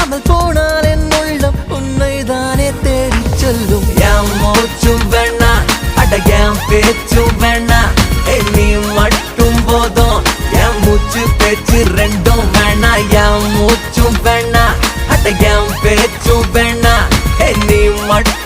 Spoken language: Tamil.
இல்லாமல் போனால் என் உள்ளம் உன்னை தானே தேடி சொல்லும். என் மூச்சும் வேணா அட என் பேச்சும் வேணா, நீ மட்டும் போதும். என் மூச்சு பேச்சு ரெண்டும் வேணா, என் மூச்சும் வேணா அட என் பேச்சும் வேணா, நீ மட்டும்